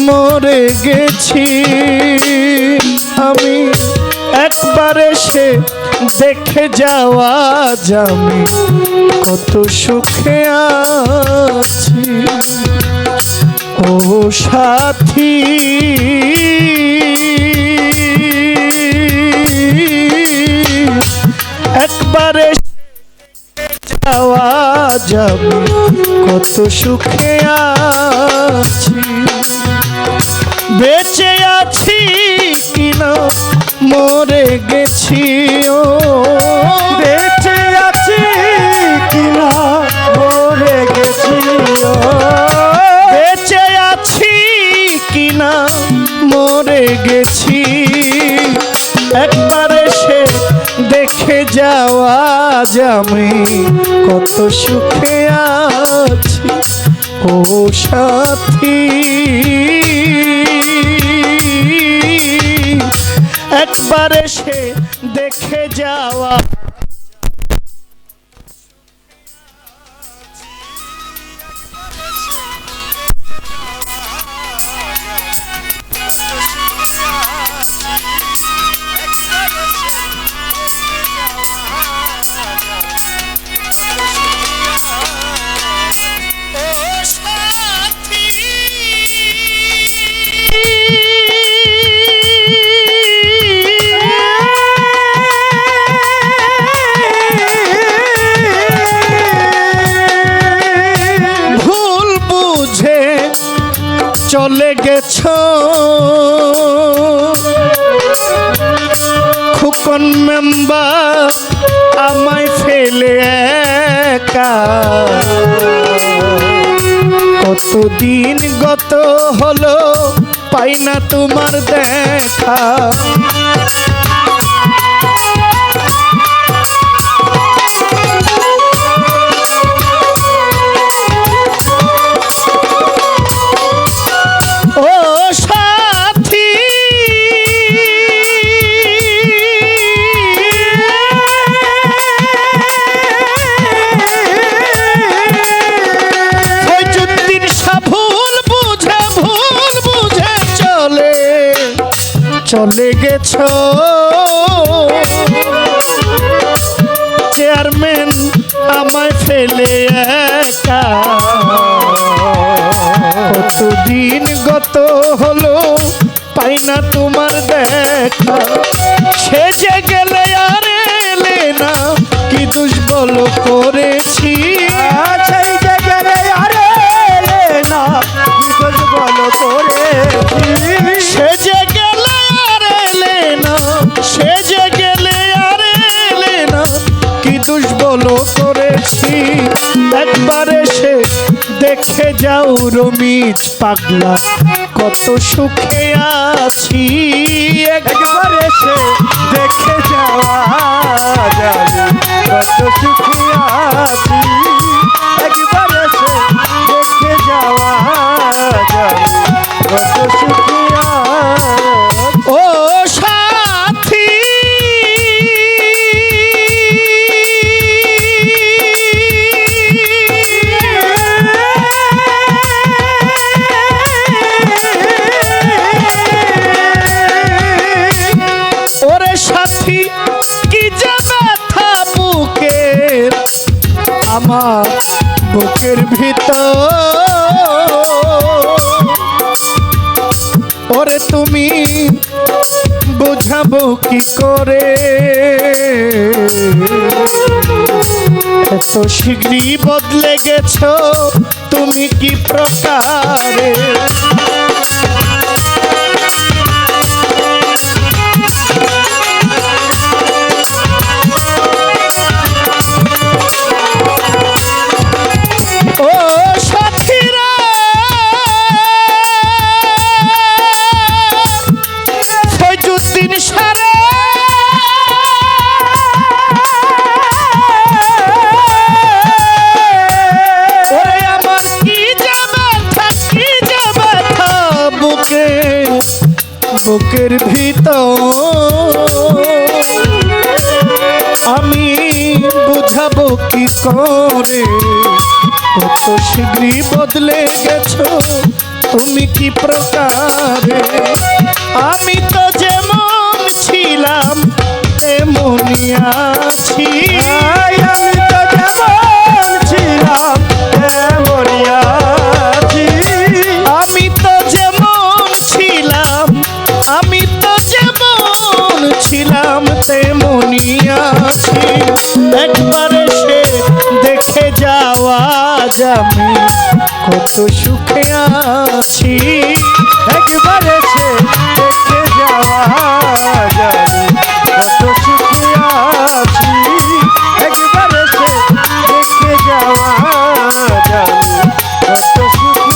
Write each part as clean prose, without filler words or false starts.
মরে গেছি আমি, একবার এসে দেখে যাওয়া আমি কত সুখে আছি। ও সাথী একবার যাওয়া যাবে কত সুখে আছি। বেঁচে আছি কিনা মরে গেছি, ও বেঁচে আছি কিনা মরে গেছি, ও বেঁচে আছি কিনা মরে গেছি, একবার এসে দেখে যাওয়া আমি কত সুখে আছি। ও সাথী একবার এসে দেখে যাওয়া। চলে গেছ খোকন মেম্বার আমায় ফেলে একা, কতদিন গত হলো পাই না তোমার দেখা। চলে গেছ চেয়ারম্যান আমায় ফেলে একা, কতদিন গত হলো পাই না তোমার দেখা। সে যে গেলে আর এলে না কি দুষ্বল করেছি, সেই যে গেলে আর এলে না কি দুষ্বল করেছি, সে যে সে যে গেলে আর এলে না কি দুষ্বল করেছি। একবার এসে দেখে যাও রমিজ পাগলা কত সুখে আছি, একবার এসে দেখে যাওয়া যাবে কত সুখে আছি, একবার এসে দেখে যাওয়া যাবে কত সুখে আছি। ও আমার বুকের ভিতর, ওরে তুমি বুঝাবো কি করে, এত শীঘ্রই বদলে গেছো তুমি কি প্রকারে। বুকের ভিতর আমি বুঝাবো কি করে, কত শীঘ্রই বদলে গেছো তুমি কি প্রকারে। আমি তো যেমন ছিলাম তেমনই আছি, আমি তো যেমন ছিলাম তেমনই আছি। আমি তো যেমন ছিলাম, আমি তো যেমন ছিলাম তেমনই আছি। একবার এসে দেখে যাওয়া যাবে কত সুখে আছি। একবার এসে দেখে যাওয়া যাবে কত সুখে আছি। একবার এসে দেখে যাওয়া যাবে কত সুখে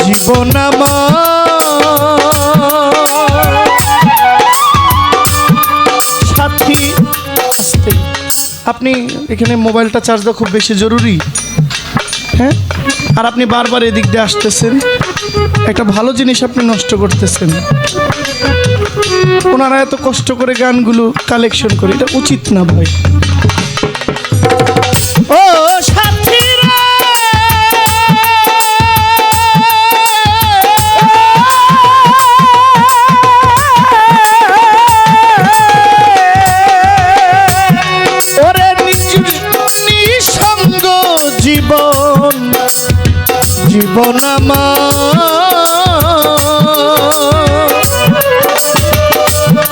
জীবন সাথী। আস্তে, আপনি এখানে মোবাইলটা চার্জ দেওয়া খুব বেশি জরুরি, হ্যাঁ? আর আপনি বারবার এদিক দিয়ে আসতেছেন, একটা ভালো জিনিস আপনি নষ্ট করতেছেন। ওনারা এত কষ্ট করে গানগুলো কালেকশন করে, এটা উচিত না ভাই। ও সাথীরা, ওরে নিঃসঙ্গ জীবন, জীবন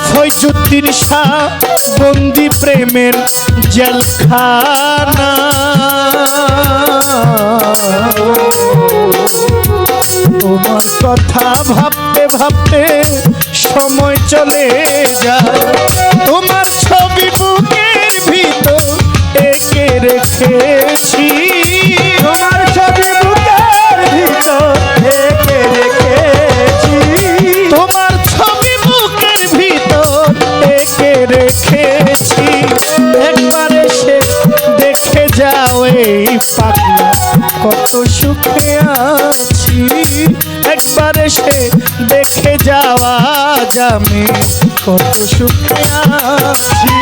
ফয়জুদ্দিন শাহ বন্দি প্রেমের জেলখানা। তোমার কথা ভাবতে ভাবতে সময় চলে যায়, তোমার ছবি বুকের ভিতর এঁকে রেখেছি। তোমার ছবি বুকের ভিতর এঁকে রেখেছি। তোমার ছবি বুকের ভিতর এঁকে রেখেছি। একবার এসে দেখে যাও এই পাগলা কত সুখে আছি। একবার এসে দেখে যাওয়া যাবে কত সুখে আছি।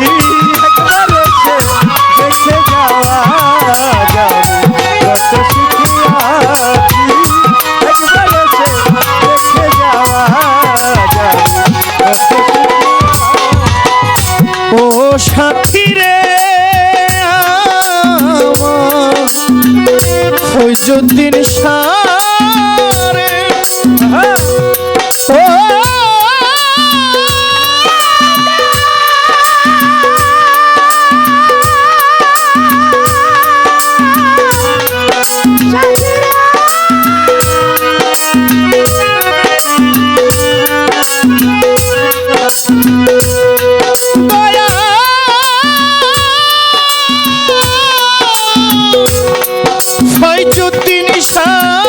একবার এসে দেখে যাওয়া যাবে কত সুখে আছি। একবার এসে দেখে যাওয়া যাবে কত সুখে ও সাথী রে ফয়জুদ্দিন শাহ রে, ও ফয়জুদ্দিন শাহ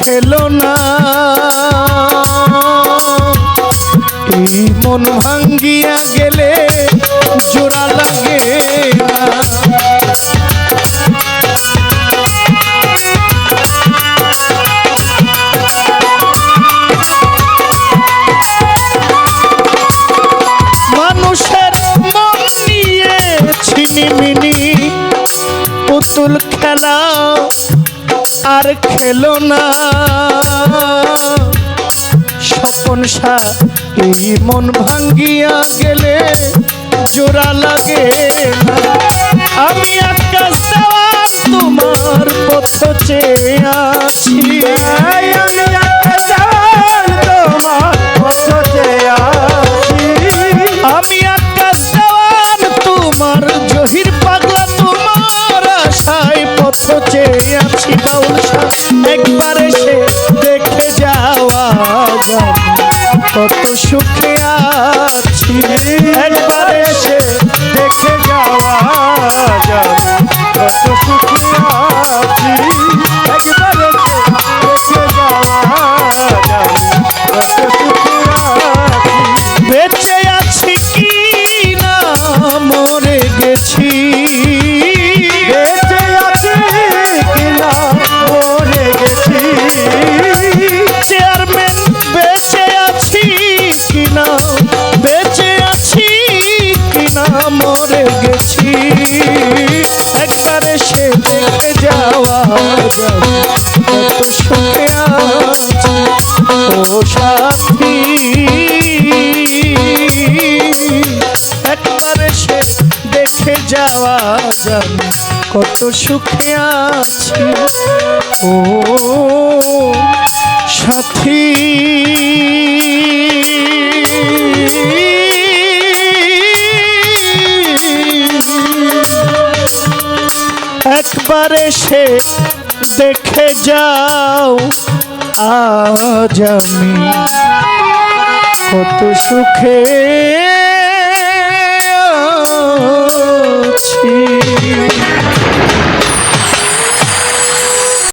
খেলো না, এই মন ভাঙ্গিয়া গেলে জোড়া লাগে না। মানুষের মন নিয়ে ছিনিমিনি পুতুল খেলা আর খেলো না, স্বপন এই মন ভাঙ্গিয়া গেলে জোড়া লাগে না। আমি আকাশ দেওয়ার তোমার পথ চেয়ে আছি, আমি আকাশ দেওয়ার তোমার পথ চেয়ে আছি। আমি আকাশ দেওয়ার তোমার জহির পাগলা তোমার আশায় পথ চেয়ে আছি। বাউল শাহ একবার এসে দেখে যাওয়া যাবে কত সুখে আছি, একবার এসে দেখে যাওয়া যাবে কত সুখে আছি। একবার এসে দেখে যাওয়া যাবে কত সুখে আছি। বেঁচে আছি কি না মরে গেছি, বেঁচে আছি কিনা মরে গেছি। চেয়ারম্যান বেঁচে আছি কিনা, বেঁচে আছি কিনা মরে গেছি, একবার এসে দেখে যাওয়া যাবে কত সুখে আছি। ও সাথী একবার এসে দেখে যাওয়া যাবে কত সুখে আছি। ও সাথী একবার এসে দেখে যাও আজ আমি কত সুখে আছি।